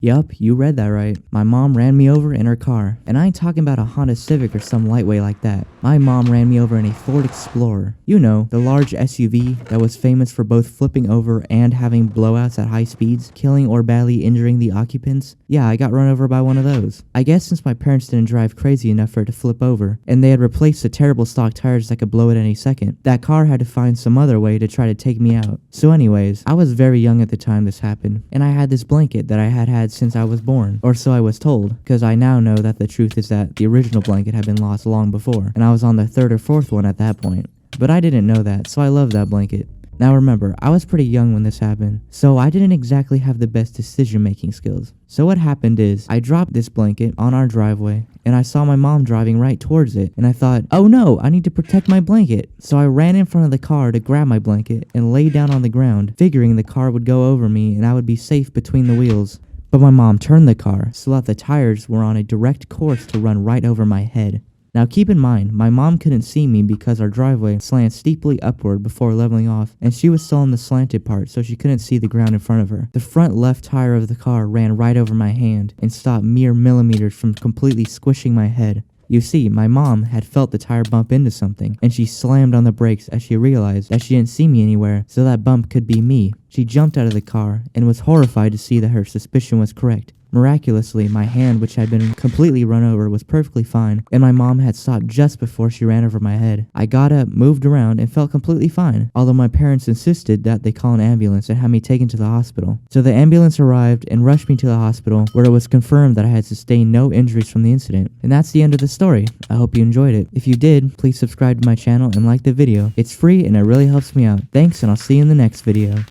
Yup, you read that right. My mom ran me over in her car. And I ain't talking about a Honda Civic or some lightweight like that. My mom ran me over in a Ford Explorer. You know, the large SUV that was famous for both flipping over and having blowouts at high speeds, killing or badly injuring the occupants. Yeah, I got run over by one of those. I guess since my parents didn't drive crazy enough for it to flip over, and they had replaced the terrible stock tires that could blow at any second, that car had to find some other way to try to take me out. So anyways, I was very young at the time this happened, and I had this blanket that I had since I was born, or so I was told, because I now know that the truth is that the original blanket had been lost long before, and I was on the third or fourth one at that point. But I didn't know that, so I loved that blanket. Now remember, I was pretty young when this happened, so I didn't exactly have the best decision-making skills. So what happened is, I dropped this blanket on our driveway, and I saw my mom driving right towards it, and I thought, oh no, I need to protect my blanket. So I ran in front of the car to grab my blanket and lay down on the ground, figuring the car would go over me and I would be safe between the wheels. But my mom turned the car so that the tires were on a direct course to run right over my head. Now keep in mind, my mom couldn't see me because our driveway slants steeply upward before leveling off, and she was still in the slanted part so she couldn't see the ground in front of her. The front left tire of the car ran right over my hand and stopped mere millimeters from completely squishing my head. You see, my mom had felt the tire bump into something, and she slammed on the brakes as she realized that she didn't see me anywhere, so that bump could be me. She jumped out of the car and was horrified to see that her suspicion was correct. Miraculously, my hand, which had been completely run over, was perfectly fine, and my mom had stopped just before she ran over my head. I got up, moved around, and felt completely fine, although my parents insisted that they call an ambulance and have me taken to the hospital. So the ambulance arrived and rushed me to the hospital, where it was confirmed that I had sustained no injuries from the incident. And that's the end of the story. I hope you enjoyed it. If you did, please subscribe to my channel and like the video. It's free and it really helps me out. Thanks, and I'll see you in the next video.